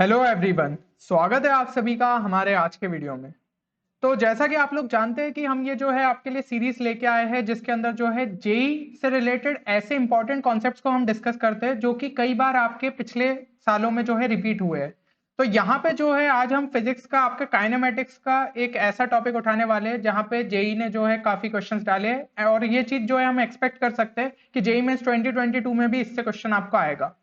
Hello everyone, स्वागत है आप सभी का हमारे आज के वीडियो में। तो जैसा कि आप लोग जानते हैं कि हम ये जो है आपके लिए सीरीज लेके आए हैं जिसके अंदर जो है जेई से रिलेटेड ऐसे इंपॉर्टेंट कॉन्सेप्ट्स को हम डिस्कस करते हैं जो कि कई बार आपके पिछले सालों में जो है रिपीट हुए हैं। तो यहाँ पे जो है आज हम फिजिक्स का आपके काइनेमेटिक्स का एक ऐसा टॉपिक उठाने वाले हैं जहाँ पे जेई ने जो है काफी क्वेश्चंस डाले हैं और ये चीज जो है हम एक्सपेक्ट कर सकते हैं कि जेई मेंस 2022 में भी इससे क्वेश्चन आपको आएगा।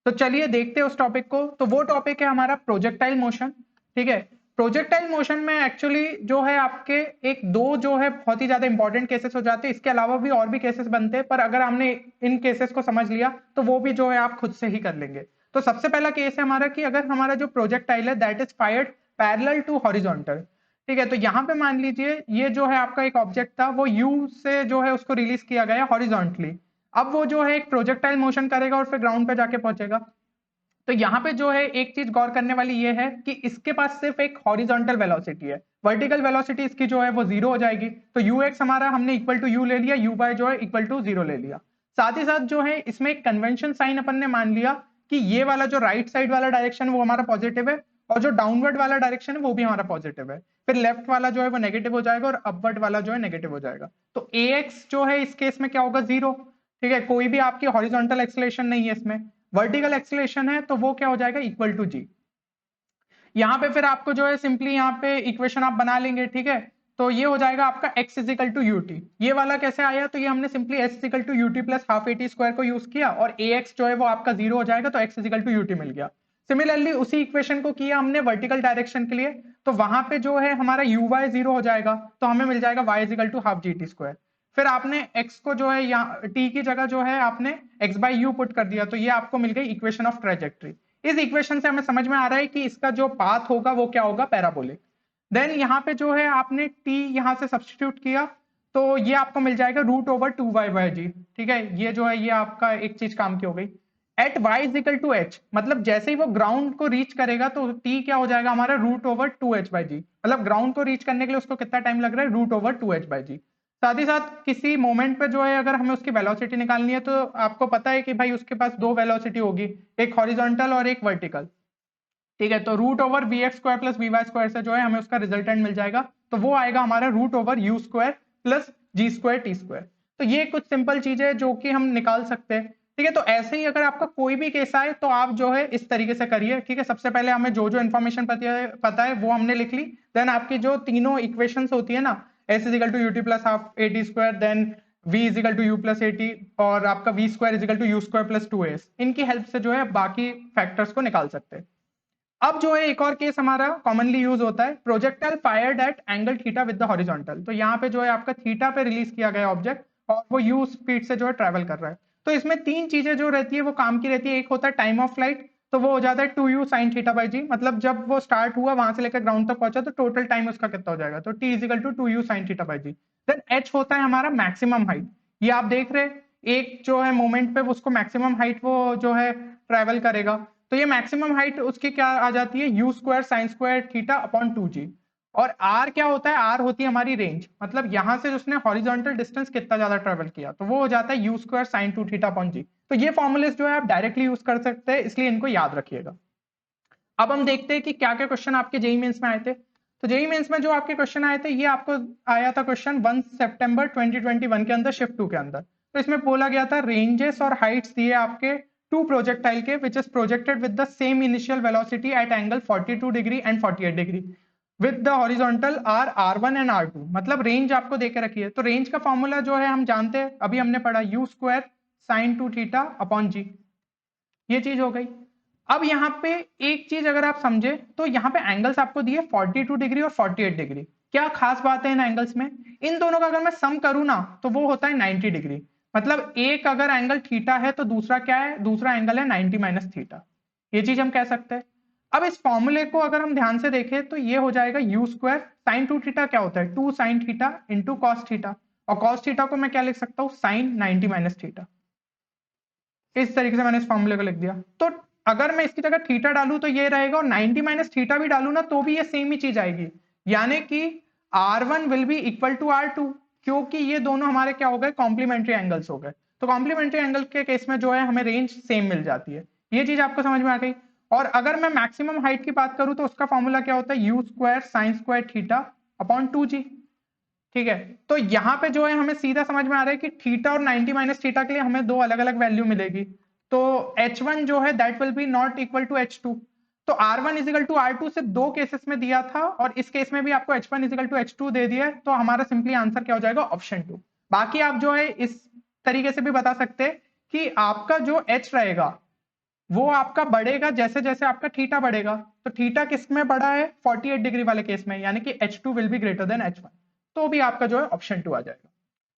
तो चलिए देखते हैं उस टॉपिक को। तो वो टॉपिक है हमारा प्रोजेक्टाइल मोशन। ठीक है। प्रोजेक्टाइल मोशन में एक्चुअली जो है आपके एक दो जो है बहुत ही ज्यादा इंपॉर्टेंट केसेस हो जाते हैं। इसके अलावा भी और भी केसेस बनते हैं, पर अगर हमने इन केसेस को समझ लिया तो वो भी जो है आप खुद से ही कर लेंगे। तो सबसे पहला केस है हमारा कि अगर हमारा जो प्रोजेक्टाइल है that is fired parallel to horizontal. ठीक है। तो यहाँ पे मान लीजिए ये जो है आपका एक ऑब्जेक्ट था, वो यू से जो है उसको रिलीज किया गया हॉरिजॉन्टली। अब वो जो है एक प्रोजेक्टाइल मोशन करेगा और फिर ग्राउंड पे जाके पहुंचेगा। तो यहाँ पे जो है एक चीज गौर करने वाली ये है कि इसके पास सिर्फ एक हॉरिजॉन्टल वेलोसिटी है, वर्टिकल वेलोसिटी इसकी जो है वो जीरो हो जाएगी। तो यू एक्स हमारा हमने इक्वल टू यू ले लिया, यू बाय जो है इक्वल टू जीरो ले लिया। साथ ही साथ जो है इसमें एक कन्वेंशन साइन अपन ने मान लिया कि ये वाला जो राइट साइड वाला डायरेक्शन वो हमारा पॉजिटिव है और जो डाउनवर्ड वाला डायरेक्शन है वो भी हमारा पॉजिटिव है। फिर लेफ्ट वाला जो है वो नेगेटिव हो जाएगा और अपवर्ड वाला जो है नेगेटिव हो जाएगा। तो ए एक्स जो है इस केस में क्या होगा, जीरो। ठीक है। कोई भी आपकी हॉरिजॉन्टल एक्सेलरेशन नहीं है इसमें, वर्टिकल एक्सेलरेशन है, तो वो क्या हो जाएगा, इक्वल टू जी। यहाँ पे फिर आपको जो है सिंपली यहाँ पे इक्वेशन आप बना लेंगे। ठीक है। तो ये हो जाएगा आपका x इजिकल टू यूटी। ये वाला कैसे आया, तो ये हमने simply s is equal to u t plus half a t square को यूज किया और ax जो है वो आपका जीरो हो जाएगा, तो x इजिकल टू यूटी मिल गया। सिमिलरली उसी इक्वेशन को किया हमने वर्टिकल डायरेक्शन के लिए, तो वहां पे जो है हमारा यू वाई जीरो हो जाएगा, तो हमें मिल जाएगा y is equal to half g t square. फिर आपने x को जो है यहाँ t की जगह जो है आपने x बाई यू पुट कर दिया, तो ये आपको मिल गई इक्वेशन ऑफ ट्रेजेक्ट्री। इस इक्वेशन से हमें समझ में आ रहा है कि इसका जो पाथ होगा वो क्या होगा, पैराबोलिक। देन यहाँ पे जो है आपने t यहाँ से सब्सटीट्यूट किया, तो ये आपको मिल जाएगा root over two Y by G. ठीक है। ये जो है ये आपका एक चीज काम की हो गई। At y is equal to h, मतलब जैसे ही वो ग्राउंड को रीच करेगा तो t क्या हो जाएगा हमारा, root over two H by G. मतलब ग्राउंड को रीच करने के लिए उसको कितना टाइम लग रहा है, root over two H by G. साथ ही साथ किसी मोमेंट पे जो है अगर हमें उसकी वेलोसिटी निकालनी है तो आपको पता है कि भाई उसके पास दो वेलोसिटी होगी, एक हॉरिजॉन्टल और एक वर्टिकल। ठीक है। तो root over v x square plus v y square से जो है हमें उसका रिजल्टेंट मिल जाएगा, तो वो आएगा हमारा root over u square plus g square t square. तो ये कुछ सिंपल चीजें है जो कि हम निकाल सकते हैं। ठीक है। तो ऐसे ही अगर आपका कोई भी केस आए तो आप जो है इस तरीके से करिए। ठीक है। सबसे पहले हमें जो जो इन्फॉर्मेशन पता है वो हमने लिख ली। देन आपकी जो तीनों इक्वेशंस होती है ना, s is equal to u t plus half a t square, then v is equal to u plus a t, और आपका v square is equal to u square plus two s, इनकी हेल्प से जो है बाकी फैक्टर्स को निकाल सकते हैं। अब जो है एक और केस हमारा कॉमनली यूज होता है, projectile fired eight angle theta with the horizontal. तो यहाँ पे जो है आपका थीटा पे रिलीज किया गया ऑब्जेक्ट और वो यू स्पीड से जो है ट्रेवल कर रहा है। तो इसमें तीन चीजें जो रहती है वो काम की रहती है। एक होता है टाइम ऑफ फ्लाइट, तो वो हो जाता है two you sine theta by G. मतलब जब वो स्टार्ट हुआ वहां से लेकर ग्राउंड तक पहुंचा तो टोटल टाइम उसका कितना हो जाएगा, तो t is equal to two you sine theta by g. Then h होता है हमारा मैक्सिमम हाइट। ये आप देख रहे हैं एक जो है मोमेंट पे उसको मैक्सिमम हाइट वो जो है ट्रेवल करेगा, तो ये मैक्सिमम हाइट उसकी क्या आ जाती है, U square sine square theta upon two G. और आर क्या होता है, आर होती है हमारी रेंज, मतलब यहां से उसने हॉरिजॉन्टल डिस्टेंस कितना ज्यादा ट्रेवल किया, तो वो हो जाता है U square sine two theta upon G. तो ये फॉर्मुलेस जो है आप डायरेक्टली यूज कर सकते हैं, इसलिए इनको याद रखिएगा। अब हम देखते हैं कि क्या क्या क्वेश्चन आपके जेई मेंस में आए थे। तो जेई मेंस में जो आपके क्वेश्चन आए थे, ये आपको आया था क्वेश्चन 1 सितंबर 2021 के अंदर, शिफ्ट 2 के अंदर। तो इसमें बोला गया था रेंजेस और हाइट्स दिए आपके टू प्रोजेक्टाइल के which is projected with the same initial velocity at angle 42 degree and 48 degree with the horizontal are R1 and R2। मतलब रेंज आपको देके रखी है, तो रेंज का फॉर्मूला जो है हम जानते हैं, अभी हमने पढ़ा, U square sine two theta upon G. ये चीज हो गई। अब यहाँ पे एक चीज अगर आप समझे तो यहाँ पे एंगल्स आपको दिए 42 डिग्री और 48 डिग्री। क्या खास बात है इन एंगल्स में, इन दोनों का अगर मैं सम करूं ना तो वो होता है 90 डिग्री। मतलब एक अगर एंगल थीटा है तो दूसरा क्या है, दूसरा एंगल है 90 माइनस थीटा। ये चीज हम कह सकते हैं। अब इस फॉर्मूले को अगर हम ध्यान से देखें तो ये हो जाएगा u square sine two theta क्या होता है, two sine theta into cos theta, और कॉस थीटा को मैं क्या लिख सकता हूँ, साइन 90 माइनस थीटा। इस तरीके से मैंने इस फॉर्मूले को लिख दिया। तो अगर मैं इसकी जगह थीटा डालू तो ये रहेगा, और 90 माइनस थीटा भी डालू ना तो भी ये सेम ही चीज आएगी, यानी कि R1 will be equal to R2, क्योंकि ये दोनों हमारे क्या हो गए, कॉम्प्लीमेंट्री एंगल्स हो गए। तो कॉम्प्लीमेंट्री एंगल के केस में जो है हमें रेंज सेम मिल जाती है। ये चीज आपको समझ में आ गई। और अगर मैं मैक्सिमम हाइट की बात करूं तो उसका फॉर्मूला क्या होता है, U square sine square theta upon 2g। ठीक है, तो यहाँ पे जो है हमें सीधा समझ में आ रहा है कि थीटा और 90 माइनस थीटा के लिए हमें दो अलग अलग वैल्यू मिलेगी। तो h1 जो है that will be not equal to h2। तो r1 इजिकल टू r2 सिर्फ दो केसेस में दिया था और इस केस में भी आपको h1 इजिकल टू h2 दे दिया है, तो हमारा सिंपली आंसर क्या हो जाएगा, ऑप्शन 2। बाकी आप जो है इस तरीके से भी बता सकते हैं कि आपका जो h रहेगा वो आपका बढ़ेगा जैसे जैसे आपका थीटा बढ़ेगा। तो थीटा किस में बढ़ा है, 48 डिग्री वाले केस में, यानी कि h2 will be greater than h1, तो भी आपका जो है ऑप्शन 2 आ जाएगा।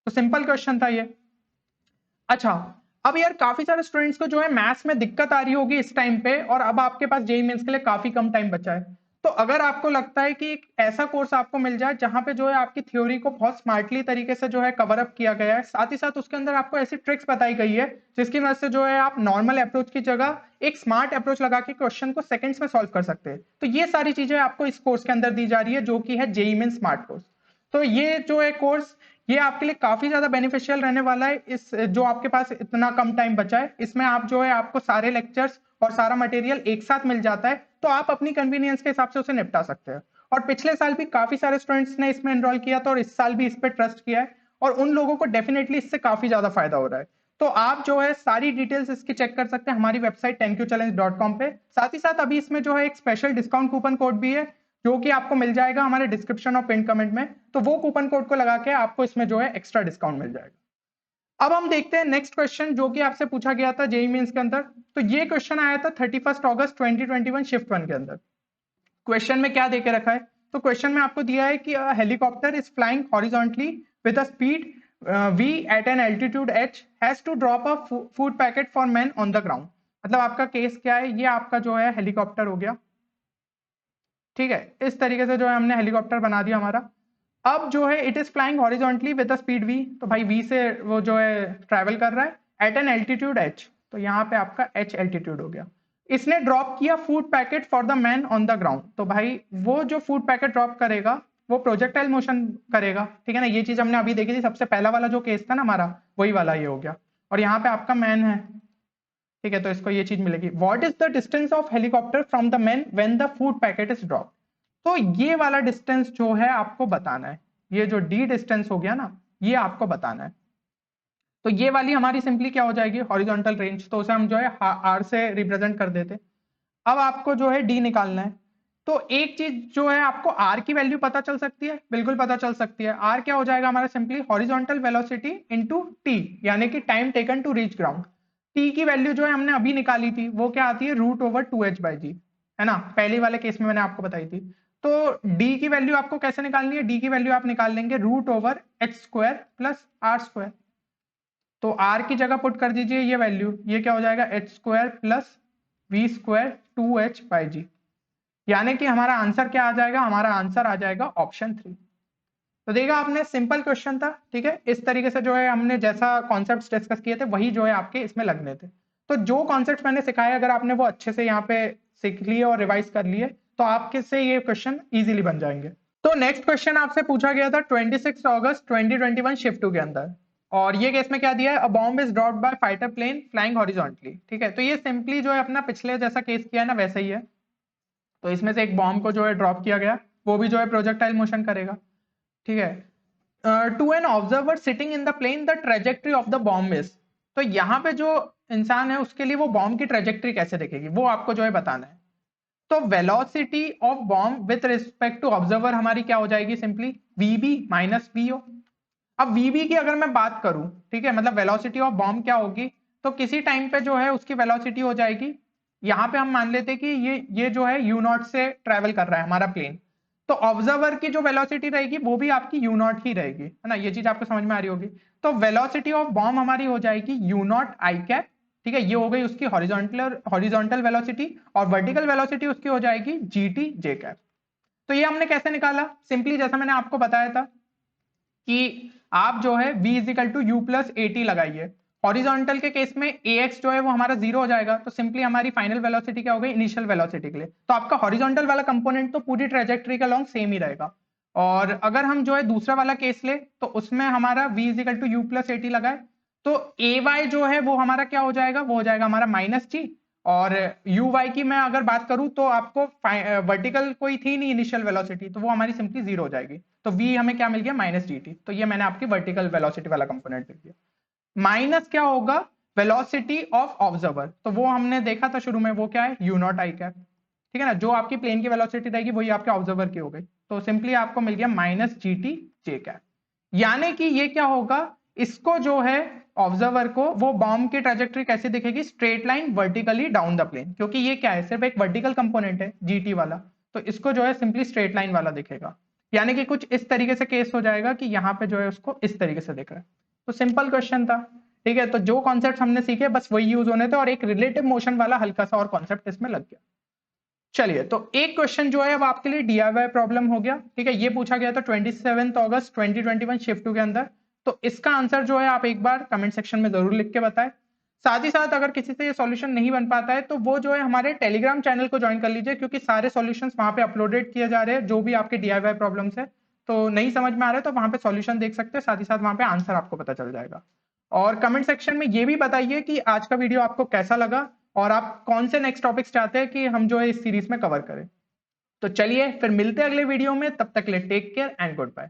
तो सिंपल क्वेश्चन था ये। अच्छा, अब यार काफी सारे स्टूडेंट्स को जो है मैथ्स में दिक्कत आ रही होगी इस टाइम पे, और अब आपके पास जेईई मेंस के लिए काफी कम टाइम बचा है। तो अगर आपको लगता है कि एक ऐसा कोर्स आपको मिल जाए जहां पे जो है आपकी थ्योरी को बहुत स्मार्टली तरीके से जो है कवर अप किया गया है, साथ ही साथ उसके अंदर आपको ऐसी ट्रिक्स बताई गई है जिसकी मदद से जो है आप नॉर्मल अप्रोच की जगह एक स्मार्ट अप्रोच लगा के क्वेश्चन को सेकंड्स में सॉल्व कर सकते हैं, तो ये सारी चीजें आपको इस कोर्स के अंदर दी जा रही है जो कि है जेईई मेंस स्मार्ट कोर्स। तो ये जो है कोर्स, ये आपके लिए काफी ज्यादा बेनिफिशियल रहने वाला है। इस जो आपके पास इतना कम टाइम बचा है, इसमें आप जो है आपको सारे लेक्चर्स और सारा मटेरियल एक साथ मिल जाता है, तो आप अपनी कन्वीनियंस के हिसाब से उसे निपटा सकते हैं। और पिछले साल भी काफी सारे स्टूडेंट्स ने इसमें एनरोल किया था और इस साल भी इस पर ट्रस्ट किया है, और उन लोगों को डेफिनेटली इससे काफी ज्यादा फायदा हो रहा है। तो आप जो है सारी डिटेल्स इसकी चेक कर सकते हैं हमारी वेबसाइट 10qchallenge.com पे। साथ ही साथ अभी इसमें जो है एक स्पेशल डिस्काउंट कूपन कोड भी है जो कि आपको मिल जाएगा हमारे डिस्क्रिप्शन और पिन कमेंट में, तो वो कूपन कोड को लगा के आपको इसमें जो है एक्स्ट्रा डिस्काउंट मिल जाएगा। अब हम देखते हैं नेक्स्ट क्वेश्चन जो कि आपसे पूछा गया था जेईई मेंस के अंदर। तो ये क्वेश्चन आया था 31 अगस्त 2021 शिफ्ट 1 के अंदर। क्वेश्चन में क्या देके रखा है, तो क्वेश्चन में आपको दिया है कि helicopter is flying horizontally with a speed v at an altitude h has to drop a food packet for men on the ground। मतलब आपका केस क्या है, ये आपका जो है हेलीकॉप्टर हो गया। ठीक है, इस तरीके से जो है हमने हेलीकॉप्टर बना दिया हमारा। अब जो है it is flying horizontally with the speed v, तो भाई v से वो जो है ट्रैवल कर रहा है एट एन एल्टीट्यूड h, तो यहाँ पे आपका h एल्टीट्यूड हो गया। इसने ड्रॉप किया food packet for the man on the ground, तो भाई वो जो फूड पैकेट ड्रॉप करेगा वो प्रोजेक्टाइल मोशन करेगा। ठीक है ना, ये चीज हमने अभी देखी थी, सबसे पहला वाला जो केस था ना हमारा, वही वाला ये हो गया। और यहाँ पे आपका मैन है। ठीक है, तो इसको ये चीज मिलेगी, what is the distance of helicopter from the man when the food packet is drop. तो ये वाला डिस्टेंस जो है आपको बताना है, ये जो डी डिस्टेंस हो गया ना, ये आपको बताना है। तो ये वाली हमारी सिंपली क्या हो जाएगी, हॉरिजॉन्टल रेंज, तो उसे हम जो है आर से रिप्रेजेंट कर देते। अब आपको जो है डी निकालना है। तो एक चीज जो है आपको आर की वैल्यू पता चल सकती है, बिल्कुल पता चल सकती है। आर क्या हो जाएगा हमारा, simply horizontal velocity into t, यानी कि time taken to reach ground. T की वैल्यू जो है हमने अभी निकाली थी वो क्या आती है, रूट ओवर 2h/g, है ना, पहले वाले केस में मैंने आपको बताई थी। तो डी की वैल्यू आपको कैसे निकालनी है, डी की वैल्यू आप निकाल लेंगे root over h square plus r square. तो आर की जगह पुट कर दीजिए ये वैल्यू, ये क्या हो जाएगा, h square plus v square 2h/g, यानी कि हमारा आंसर क्या आ जाएगा, हमारा आंसर आ जाएगा ऑप्शन 3। तो देखा आपने, सिंपल क्वेश्चन था। ठीक है, इस तरीके से जो है हमने जैसा कॉन्सेप्ट्स डिस्कस किए थे वही जो है आपके इसमें लगने थे। तो जो कॉन्सेप्ट्स मैंने सिखाया अगर आपने वो अच्छे से यहाँ पे सीख लिए और रिवाइज कर लिए तो आपके से ये क्वेश्चन इजीली बन जाएंगे। तो नेक्स्ट क्वेश्चन आपसे पूछा गया था 26 अगस्त 2021 शिफ्ट 2 के अंदर, और ये केस में क्या दिया है, a bomb is dropped by fighter plane flying horizontally. ठीक है, तो ये सिंपली जो है अपना पिछले जैसा केस किया है ना वैसा ही है। तो इसमें से एक बॉम्ब को जो है ड्रॉप किया गया, वो भी जो है प्रोजेक्टाइल मोशन करेगा। ठीक है, to an observer sitting in the plane the trajectory of the bomb is, तो यहाँ पे जो इंसान है उसके लिए वो बॉम्ब की ट्रेजेक्ट्री कैसे दिखेगी वो आपको जो है बताना है। तो velocity of bomb with respect to observer हमारी क्या हो जाएगी, सिंपली वीबी माइनस वीओ। अब वीबी की अगर मैं बात करूं, ठीक है, मतलब वेलोसिटी ऑफ बॉम्ब क्या होगी, तो किसी टाइम पे जो है उसकी वेलोसिटी हो जाएगी, यहाँ पे हम मान लेते हैं कि ये जो है यू नॉट से ट्रेवल कर रहा है हमारा प्लेन, तो ऑब्जर्वर की जो वेलोसिटी रहेगी वो भी आपकी यू नॉट ही रहेगी, है ना, ये चीज आपको समझ में आ रही होगी। तो वेलोसिटी ऑफ बॉम्ब हमारी हो जाएगी यू नॉट आई कैप। ठीक है, ये हो गई उसकी हॉरिजॉन्टल वेलोसिटी, और वर्टिकल वेलोसिटी उसकी हो जाएगी जीटी जे कैप। तो ये हमने कैसे निकाला, सिंपली जैसा मैंने आपको बताया था कि आप जो है v is equal to u plus a t लगाइए। हॉरिजॉन्टल के केस में ax जो है वो हमारा 0 हो जाएगा, तो सिंपली हमारी फाइनल वेलोसिटी क्या हो गई, इनिशियल वेलोसिटी के लिए। तो आपका हॉरिजॉन्टल वाला कंपोनेंट तो पूरी ट्रेजेक्ट्री का लॉन्ग सेम ही रहेगा। और अगर हम जो है दूसरा वाला केस ले तो उसमें हमारा v is equal to u plus a t लगाए, तो ay जो है वो हमारा क्या हो जाएगा, वो हो जाएगा हमारा माइनस जी, और यू वाई की मैं अगर बात करूं तो आपको वर्टिकल कोई थी नहीं इनिशियल वेलोसिटी, तो वो हमारी सिंपली जीरो हो जाएगी। तो v हमें क्या मिल गया, माइनस डी टी। तो ये मैंने आपकी वर्टिकल वेलोसिटी वाला कंपोनेंट लिख दिया। माइनस क्या होगा, वेलोसिटी ऑफ ऑब्जर्वर, तो वो हमने देखा था शुरू में, वो क्या है, यू नॉट आई कैप। ठीक है ना, जो आपकी प्लेन की वेलोसिटी रहेगी वही आपके ऑब्जर्वर की हो गई। तो सिंपली आपको मिल गया माइनस जी टी जे कैप। यानी कि ये क्या होगा, इसको जो है ऑब्जर्वर को, वो बॉम्ब की ट्रेजेक्टरी कैसे दिखेगी, straight line vertically down the plane, क्योंकि ये क्या है, सिर्फ एक वर्टिकल कंपोनेंट है जीटी वाला, तो इसको जो है सिंपली स्ट्रेट लाइन वाला दिखेगा। यानी कि कुछ इस तरीके से केस हो जाएगा कि यहाँ पे जो है उसको इस तरीके से दिख रहा है। तो सिंपल क्वेश्चन था। ठीक है, तो जो कॉन्सेप्ट हमने सीखे बस वही यूज होने थे, और एक रिलेटिव मोशन वाला हल्का सा और कॉन्सेप्ट इसमें लग गया। चलिए, तो एक क्वेश्चन जो है अब आपके लिए डीआईवाई प्रॉब्लम हो गया। ठीक है, ये पूछा गया था 27 अगस्त 2021 शिफ्ट 2 के अंदर। तो इसका आंसर जो है आप एक बार कमेंट सेक्शन में जरूर लिख के बताएं। साथ ही साथ अगर किसी से ये सॉल्यूशन नहीं बन पाता है तो वो जो है हमारे टेलीग्राम चैनल को ज्वाइन कर लीजिए, क्योंकि सारे सॉल्यूशंस वहां पे अपलोडेड किए जा रहे हैं, जो भी आपके डीआईवाई प्रॉब्लम्स है। तो नहीं समझ में आ रहा है तो वहां पे सॉल्यूशन देख सकते हैं, साथ ही साथ वहां पे आंसर आपको पता चल जाएगा। और कमेंट सेक्शन में ये भी बताइए कि आज का वीडियो आपको कैसा लगा, और आप कौन से नेक्स्ट टॉपिक्स चाहते हैं कि हम जो है इस सीरीज में कवर करें। तो चलिए फिर मिलते हैं अगले वीडियो में, तब तक के लिए take care and good bye.